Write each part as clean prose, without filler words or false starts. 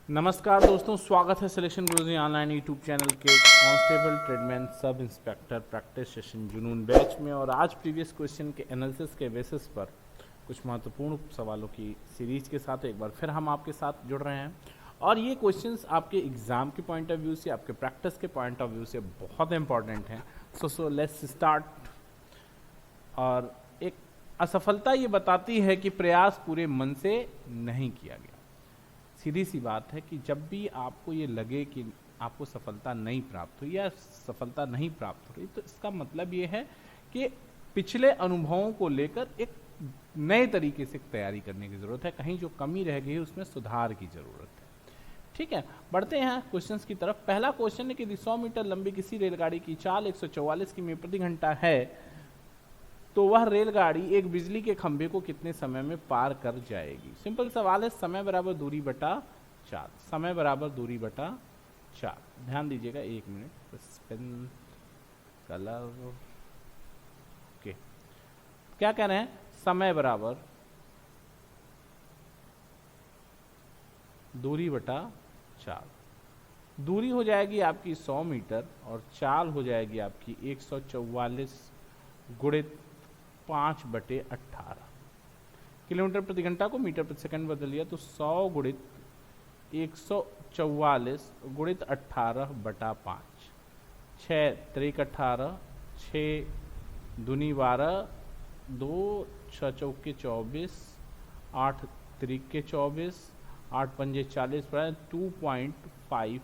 नमस्कार दोस्तों, स्वागत है सिलेक्शन गुरुजी ऑनलाइन यूट्यूब चैनल के constable tradesman sub inspector practice session जुनून बैच में। और आज प्रीवियस क्वेश्चन के एनालिसिस के बेसिस पर कुछ महत्वपूर्ण सवालों की सीरीज के साथ एक बार फिर हम आपके साथ जुड़ रहे हैं। और ये क्वेश्चंस आपके एग्जाम के पॉइंट ऑफ व्यू से, आपके प्रैक्टिस के पॉइंट ऑफ व्यू से बहुत इंपॉर्टेंट हैं। So let's start. और एक असफलता ये बताती है कि प्रयास पूरे मन से नहीं किया गया। सीधी सी बात है कि जब भी आपको ये लगे कि आपको सफलता नहीं प्राप्त हुई या सफलता नहीं प्राप्त हो रही, तो इसका मतलब ये है कि पिछले अनुभवों को लेकर एक नए तरीके से तैयारी करने की ज़रूरत है। कहीं जो कमी रह गई है उसमें सुधार की ज़रूरत है। ठीक है, बढ़ते हैं क्वेश्चंस की तरफ। पहला क्वेश्चन है कि 100 मीटर लंबी किसी रेलगाड़ी की चाल 144 किमी प्रति घंटा है, तो वह रेलगाड़ी एक बिजली के खंभे को कितने समय में पार कर जाएगी। सिंपल सवाल है, समय बराबर दूरी बटा 4। समय बराबर दूरी बटा 4। ध्यान दीजिएगा, 1 मिनट पेन कलर। ओके, क्या कह रहे हैं? समय बराबर दूरी बटा 4। दूरी हो जाएगी आपकी 100 मीटर और चाल हो जाएगी आपकी 144 गुणित 5/18। किलोमीटर प्रति घंटा को मीटर प्रति सेकंड बदल लिया तो 100 गुणित 144 गुणित 18/5। 6 त्रिक 18, 6 दूनी 12, 2 6 चौके 24, 8 त्रिक के 24, 8 पंजे 40, 2.5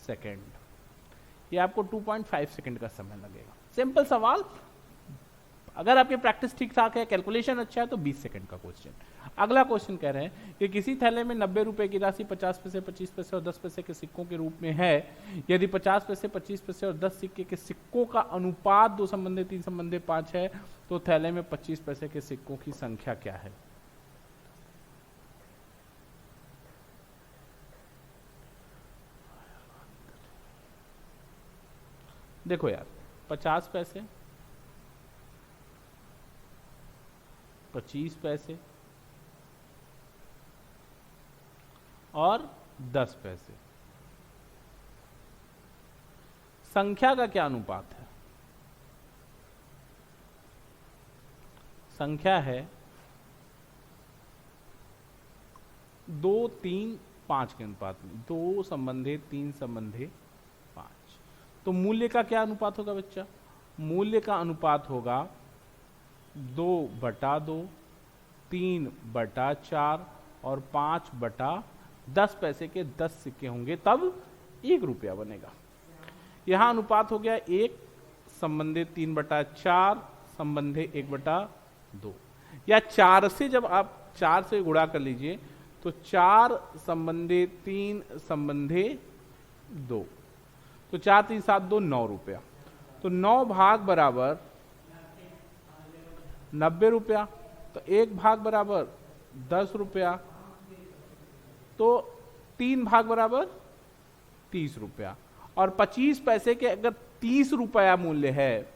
सेकेंड। ये आपको 2.5 सेकेंड का समय लगेगा। सिंपल सवाल। अगर आपकी प्रैक्टिस ठीक ठाक है, कैलकुलेशन अच्छा है, तो 20 सेकंड का क्वेश्चन। अगला क्वेश्चन कह रहे हैं कि किसी थैले में 90 रुपए की राशि 50 पैसे, 25 पैसे और 10 पैसे के सिक्कों के रूप में है। यदि 50 पैसे, 25 पैसे और 10 सिक्के के सिक्कों का अनुपात 2 संबंधी 3 संबंधी 5 है, तो थैले में 25 पैसे के सिक्कों की संख्या क्या है। देखो यार, 50 पैसे, 25 पैसे और 10 पैसे, संख्या का क्या अनुपात है? संख्या है 2 3 5 के अनुपात में। 2 संबंधे 3 संबंधे 5। तो मूल्य का क्या अनुपात होगा बच्चा? मूल्य का अनुपात होगा 2/2, 3/4 और 5/10 पैसे के 10 सिक्के होंगे, तब 1 रुपया बनेगा। यहां अनुपात हो गया 1 संबंधे 3/4 संबंधे 1/2, या 4 से जब आप 4 से गुणा कर लीजिए तो 4 संबंधे 3 संबंधे 2, तो 4 3 7 2 9 रुपया। तो 9 भाग बराबर 90 रुपया, तो 1 भाग बराबर 10 रुपया, तो 3 भाग बराबर 30 रुपया। और 25 पैसे के अगर 30 रुपया मूल्य है,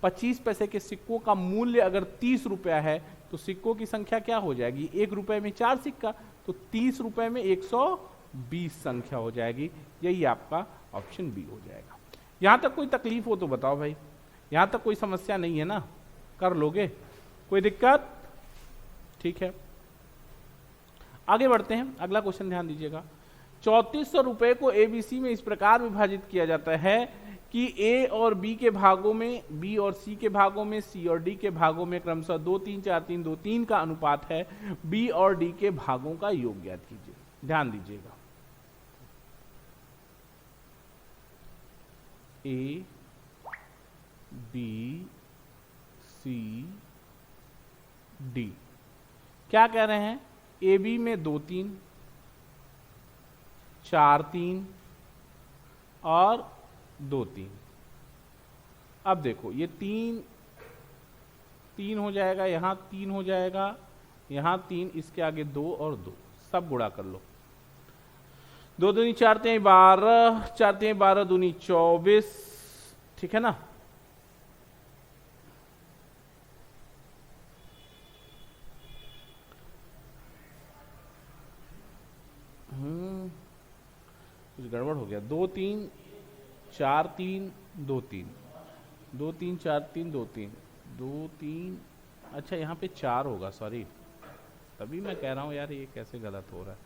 25 पैसे के सिक्कों का मूल्य अगर 30 रुपया है, तो सिक्कों की संख्या क्या हो जाएगी? 1 रुपए में 4 सिक्का, तो 30 रुपए में 120 संख्या हो जाएगी। यही आपका ऑप्शन बी हो जाएगा। यहां तक कोई तकलीफ हो तो बताओ भाई, यहां तक कोई समस्या नहीं है ना? कर लोगे? कोई दिक्कत? ठीक है, आगे बढ़ते हैं। अगला क्वेश्चन ध्यान दीजिएगा। 3400 रुपए को एबीसी में इस प्रकार विभाजित किया जाता है कि ए और बी के भागों में, बी और सी के भागों में, सी और डी के भागों में क्रमशः 2 3 4 3 2 3 का अनुपात है। बी और डी के भागों का योग ज्ञात कीजिए। ध्यान दीजिएगा, ए बी सी डी। क्या कह रहे हैं? ए बी में 2 3, 4 3 और 2 3। अब देखो, ये 3 3 हो जाएगा, यहां 3 हो जाएगा, यहां 3, इसके आगे 2 और 2, सब गुणा कर लो। 2 दूनी 4 3 12, 4 3 12 दूनी 24। ठीक है ना? कुछ गड़बड़ हो गया। 2 3 4 3 2 3 2 3 4 3 2 3 2 3, अच्छा यहाँ पे 4 होगा, सॉरी, तभी मैं कह रहा हूँ यार ये कैसे गलत हो रहा है।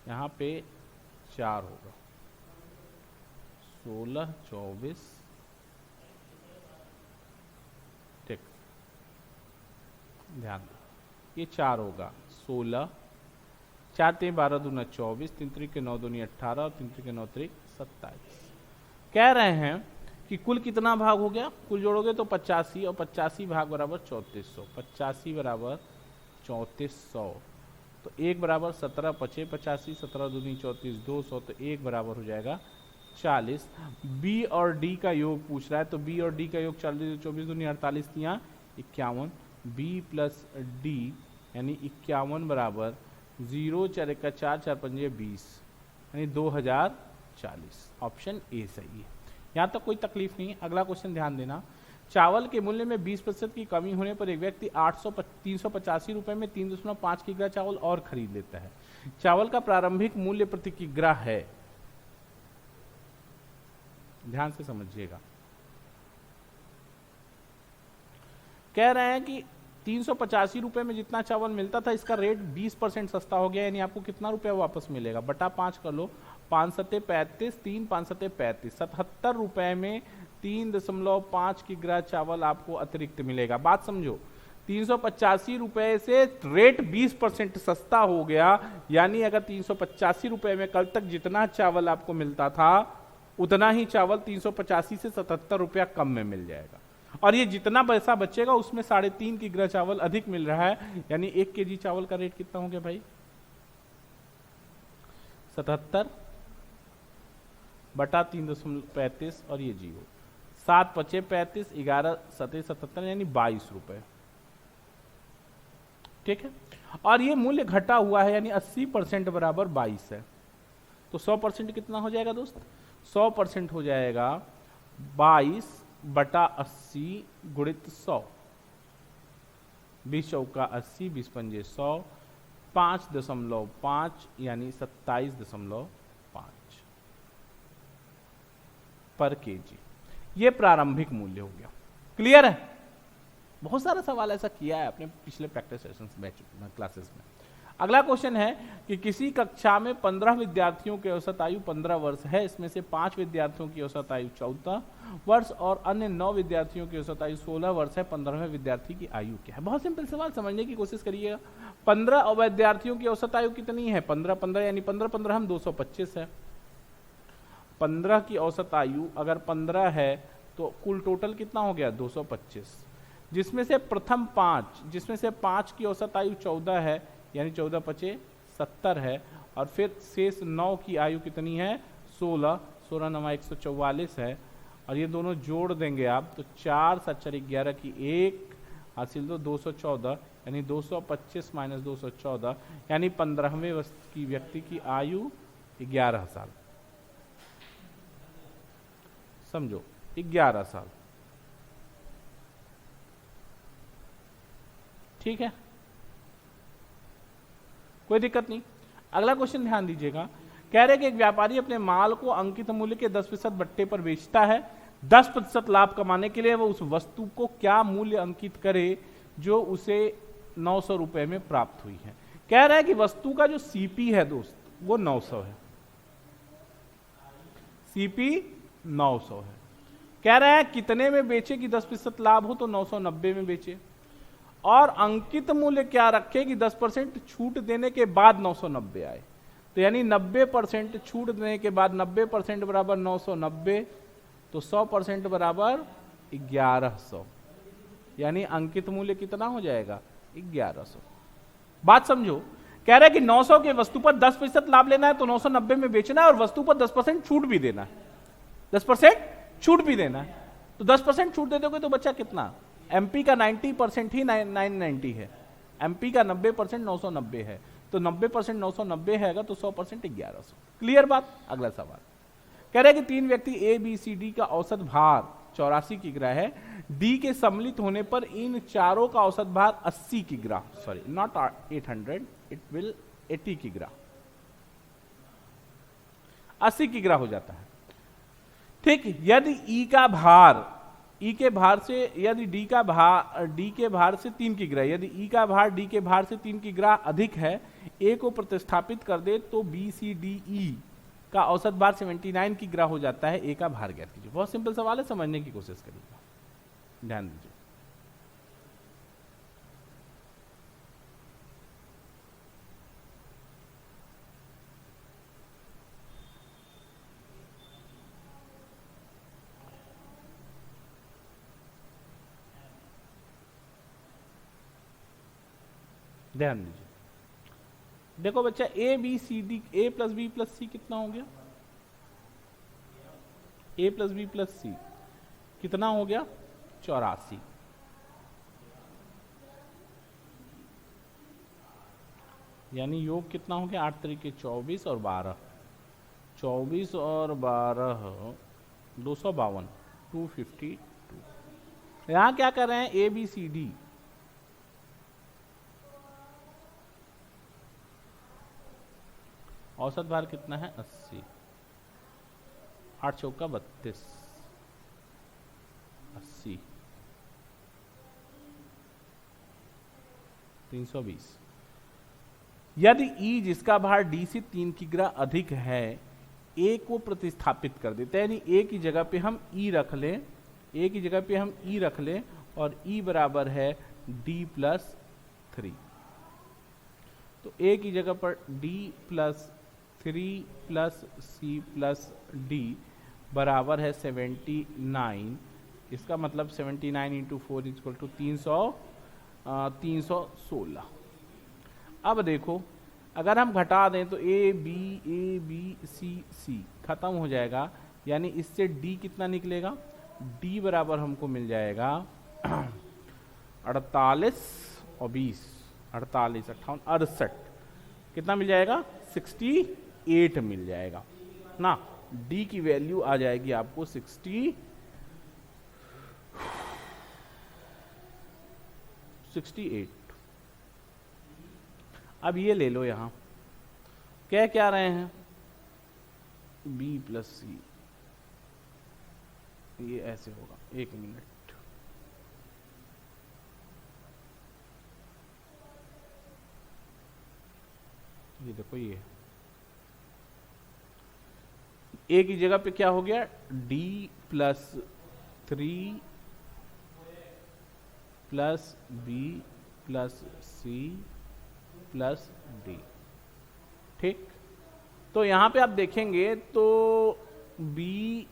यहाँ पे 4 होगा। 16 24, ठीक, ध्यान दो, ये 4 होगा। 16 4 3 12 दूना 24, 3 3 के 9 दूनी 18 और 3 3 के 9 3 27। कह रहे हैं कि कुल कितना भाग हो गया, कुल जोड़ोगे तो 85 और 85 भाग बराबर 3400, 85 बराबर 3400, तो 1 बराबर 17 पचे 85, 17 दूनी 34 200, तो 1 बराबर हो जाएगा 40। बी और डी का योग पूछ रहा है, तो बी और डी का योग 40 24 दूनी 48 यहाँ 51, बी प्लस डी यानी 51 बराबर 0 4 1 4 4 5 20 यानी 2040। ऑप्शन ए सही है। यहाँ तक कोई तकलीफ नहीं है। अगला क्वेश्चन ध्यान देना। चावल के मूल्य में 20% की कमी होने पर एक व्यक्ति 385 रुपए में 3.5 किग्रा चावल और खरीद लेता है। चावल का प्रारंभिक मूल्य प्रति किग्रा है, ध्यान से समझिएगा। कह रहे हैं कि 385 रुपए में जितना चावल मिलता था इसका रेट 20% सस्ता हो गया, यानी आपको कितना रुपया वापस मिलेगा, बटा 5 कर लो, 5 सत्ते 35, 3 5 सत्ते 35, 77 रुपए में 3.5 किग्रा चावल आपको अतिरिक्त मिलेगा। बात समझो, 385 रुपए से रेट 20% सस्ता हो गया, यानी अगर 385 रुपए में कल तक जितना चावल आपको मिलता था उतना ही चावल 385 से 77 रुपया कम में मिल जाएगा। और ये जितना पैसा बचेगा उसमें 3.5 किग्रा चावल अधिक मिल रहा है, यानी 1 केजी चावल का रेट कितना हो गया भाई, 77 बटा 3.35 और ये 0, 7 पचे 35, 11 सते 77 यानी 22 रुपए, ठीक है। और ये मूल्य घटा हुआ है, यानी 80% बराबर 22 है, तो 100% कितना हो जाएगा दोस्त, 100% हो जाएगा 22 बटा 80 गुणित 100, 20 चौका 80, 20 पंजे 100, 5.5 यानी 27.5 पर केजी। ये प्रारंभिक मूल्य हो गया। क्लियर है? बहुत सारा सवाल ऐसा किया है अपने पिछले प्रैक्टिस सेशंस में, क्लासेस में। अगला क्वेश्चन है कि किसी कक्षा में 15 विद्यार्थियों की औसत आयु 15 वर्ष है, इसमें से 5 विद्यार्थियों की औसत आयु 14 वर्ष और अन्य 9 विद्यार्थियों की औसत आयु 16 वर्ष है। 15वें विद्यार्थी की आयु क्या है? बहुत सिंपल सवाल, समझने की कोशिश करिएगा। 15 विद्यार्थियों की औसत आयु कितनी है, 15 यानी 15 हम 225 है। 15 की औसत आयु अगर 15 है तो कुल टोटल कितना हो गया, 225, जिसमें से प्रथम 5, जिसमें से 5 की औसत आयु 14 है, यानी 14 पचे 70 है, और फिर शेष 9 की आयु कितनी है, 16, 16 9 144 है, और ये दोनों जोड़ देंगे आप तो 4 7 4 11 की 1 हासिल तो 214, यानी 225 माइनस 214 यानी 15वें वर्ष की व्यक्ति की आयु 11 साल। समझो 11 साल, ठीक है, कोई दिक्कत नहीं। अगला क्वेश्चन ध्यान दीजिएगा। कह रहे कि एक व्यापारी अपने माल को अंकित मूल्य के 10% बट्टे पर बेचता है। 10% लाभ कमाने के लिए वो उस वस्तु को क्या मूल्य अंकित करे जो उसे 900 रुपए में प्राप्त हुई है। कह रहा है कि वस्तु का जो सीपी है दोस्त वो 900 है, सीपी 900 है। कह रहा है कितने में बेचे कि 10% लाभ हो, तो 990 में बेचे, और अंकित मूल्य क्या रखे कि 10% छूट देने के बाद 990 आए, तो यानी 90% छूट देने के बाद 90% बराबर 990, तो 100% बराबर 1100, यानी अंकित मूल्य कितना हो जाएगा, 1100। बात समझो, कह रहा है कि 900 के वस्तु पर 10% लाभ लेना है तो 990 में बेचना है और वस्तु पर 10% छूट भी देना है, 10% छूट भी देना है। तो 10% छूट दे दोगे तो बच्चा कितना, एमपी का 90% ही 990 है, एमपी का 90% 990 है, तो 90% 990 है तो 100% 1100। क्लियर बात। अगला सवाल कह रहे हैं कि 3 व्यक्ति ए बी सी डी का औसत भार 84 किग्रा है, डी के सम्मिलित होने पर इन चारों का औसत भार 80 किग्रा, सॉरी नॉट 800, इट विल 80 किग्रा। 80 किग्रा हो जाता है। ठीक, यदि ई का भार, ई के भार से, यदि डी के भार से 3 किग्रा, यदि ई का भार डी के भार से 3 किग्रा अधिक है, ए को प्रतिस्थापित कर दे तो बी सी डी ई का औसत भार 79 किग्रा हो जाता है। ए का भार ज्ञात कीजिए। बहुत सिंपल सवाल है, समझने की कोशिश करिएगा, ध्यान दीजिए। ध्यान दीजिए, देखो बच्चा, A B C D, A plus B plus C कितना हो गया? A plus B plus C कितना हो गया? 84। यानी योग कितना हो गया? 8 तरीके 24 और 12, 24 और 12 252, 252। यहां क्या कर रहे हैं? ए बी सी डी, औसत भार कितना है? 80, 8 चौका 32, 80, 320। यदि ई जिसका भार डी से 3 किग्रा अधिक है, ए को प्रतिस्थापित कर देते हैं, यानी ए की जगह पे हम ई रख लें, ए की जगह पे हम ई रख लें और ई बराबर है डी प्लस 3। तो ए की जगह पर D plus 3 plus C plus D बराबर है 79। इसका मतलब 79 इंटू 4 इक्वल टू 316। अब देखो, अगर हम घटा दें तो ए बी सी खत्म हो जाएगा, यानी इससे डी कितना निकलेगा? डी बराबर हमको मिल जाएगा 48 और 20, 48 58 68, कितना मिल जाएगा? 68 मिल जाएगा ना। डी की वैल्यू आ जाएगी आपको 68। अब ये ले लो, यहां कह क्या रहे हैं? बी प्लस सी, ये ऐसे होगा। 1 मिनट, ये देखो, ये ए की जगह पे क्या हो गया? D plus 3 plus B plus C plus D. ठीक, तो यहां पे आप देखेंगे तो B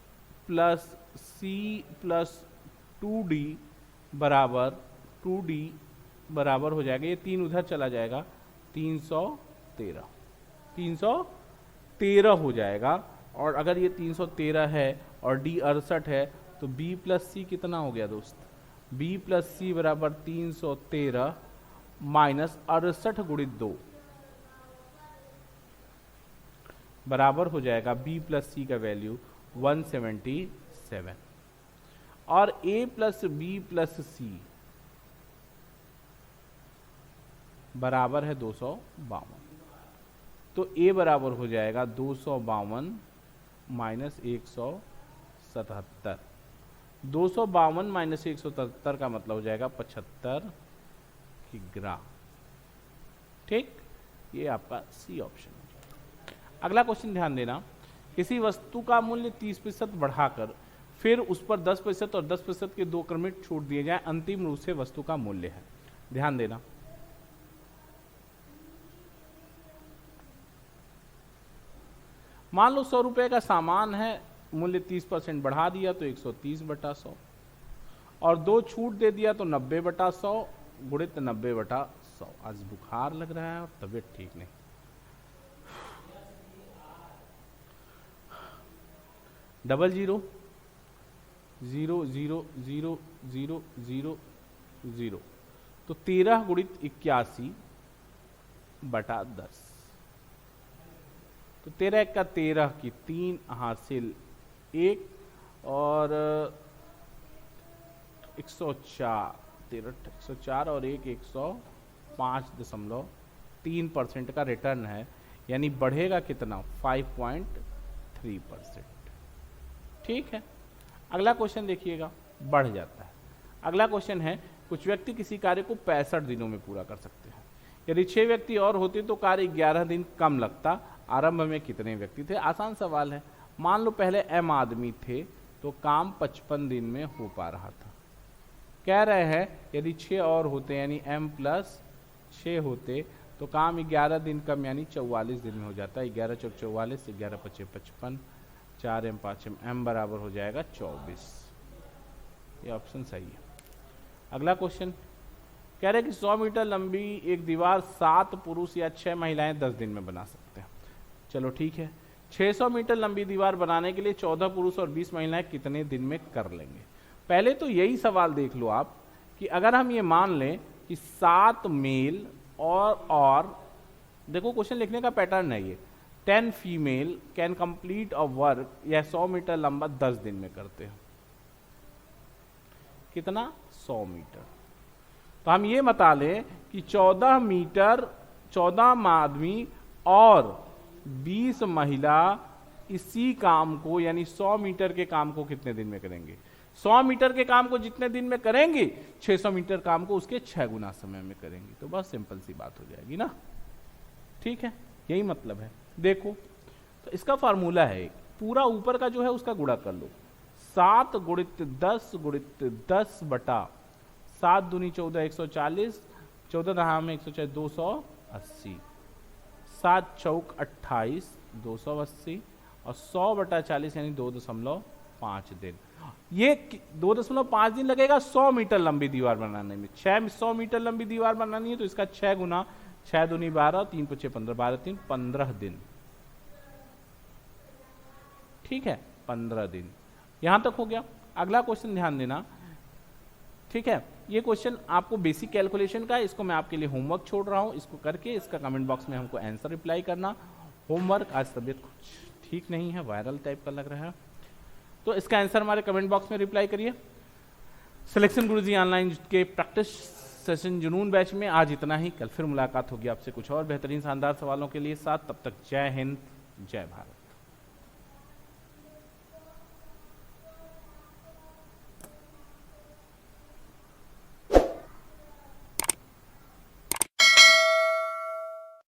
plus C plus 2D बराबर 2D बराबर हो जाएगा, ये 3 उधर चला जाएगा, 313 हो जाएगा। और अगर ये 313 है और डी 68 है तो बी प्लस सी कितना हो गया दोस्त? बी प्लस सी बराबर 313 माइनस 68 गुणित 2 बराबर हो जाएगा बी प्लस सी का वैल्यू 177। और ए प्लस बी प्लस सी बराबर है 252। तो ए बराबर हो जाएगा 252 माइनस 177। 252 माइनस 177 का मतलब हो जाएगा 75 किग्रा। ठीक, ये आपका सी ऑप्शन हो जाएगा। अगला क्वेश्चन ध्यान देना, किसी वस्तु का मूल्य 30% बढ़ाकर फिर उस पर 10% और 10% के 2 क्रमिक छूट दिए जाए, अंतिम रूप से वस्तु का मूल्य है। ध्यान देना, मान लो 100 रुपए का सामान है, मूल्य 30% बढ़ा दिया तो 130/100 और 2 छूट दे दिया तो 90/100 गुणित 90/100। आज बुखार लग रहा है और तबीयत ठीक नहीं। डबल 0 0 0 0 0 0 0 तो 13 गुणित 81/10। तो 13 1 का 13 की 3 हासिल 1 और 104, 13 104 और 1 105.3% का रिटर्न है, यानी बढ़ेगा कितना? 5.3। 3%। ठीक है, अगला क्वेश्चन देखिएगा, बढ़ जाता है। अगला क्वेश्चन है, कुछ व्यक्ति किसी कार्य को 65 दिनों में पूरा कर सकते हैं। यदि 6 व्यक्ति और होते तो कार्य 11 दिन कम लगता। आरंभ में कितने व्यक्ति थे? आसान सवाल है। मान लो पहले m आदमी थे तो काम 55 दिन में हो पा रहा था। कह रहे हैं यदि 6 और होते यानी m प्लस 6 होते तो काम 11 दिन कम यानी 44 दिन में हो जाता। 11 चौक 44, 11 पचे 55, 4 m 5 m बराबर हो जाएगा 24। ये ऑप्शन सही है। अगला क्वेश्चन कह रहे हैं कि 100 मीटर लंबी एक दीवार 7 पुरुष या 6 महिलाएं 10 दिन में बना सकते हैं। चलो ठीक है, 600 मीटर लंबी दीवार बनाने के लिए 14 पुरुष और 20 महिलाएं कितने दिन में कर लेंगे? पहले तो यही सवाल देख लो आप कि अगर हम ये मान लें कि 7 मेल और देखो क्वेश्चन लिखने का पैटर्न है ये, 10 female can complete a work, यह 100 मीटर लंबा 10 दिन में करते हैं। कितना? 100 मीटर। तो हम ये बता लें कि 14 आदमी और 20 महिला इसी काम को यानी 100 मीटर के काम को कितने दिन में करेंगे? 100 मीटर के काम को जितने दिन में करेंगे 600 मीटर काम को उसके 6 गुना समय में करेंगे। तो बस सिंपल सी बात हो जाएगी ना। ठीक है, यही मतलब है। देखो तो इसका फार्मूला है, पूरा ऊपर का जो है उसका गुणा कर लो, 7 गुणित 10 गुणित 10 बटा 7 दूनी 14, 140, 14 दहा में 140, 280, 7 चौक 28, 280 और 100 बटा 40 यानी 2.5 दिन। ये 2.5 दिन लगेगा 100 मीटर लंबी दीवार बनाने में। 100 मीटर लंबी दीवार बनानी है तो इसका 6 गुना, 6 दूनी 12, 3 पचे 15, 12 3 15 दिन। ठीक है, 15 दिन। यहां तक हो गया। अगला क्वेश्चन ध्यान देना। ठीक है, ये क्वेश्चन आपको बेसिक कैलकुलेशन का है, इसको मैं आपके लिए होमवर्क छोड़ रहा हूं। इसको करके इसका कमेंट बॉक्स में हमको आंसर रिप्लाई करना। होमवर्क, आज तबीयत कुछ ठीक नहीं है, वायरल टाइप का लग रहा है, तो इसका आंसर हमारे कमेंट बॉक्स में रिप्लाई करिए। सिलेक्शन गुरुजी ऑनलाइन के प्रैक्टिस सेशन जुनून बैच में आज इतना ही। कल फिर मुलाकात होगी आपसे कुछ और बेहतरीन शानदार सवालों के लिए साथ। तब तक जय हिंद, जय भारत।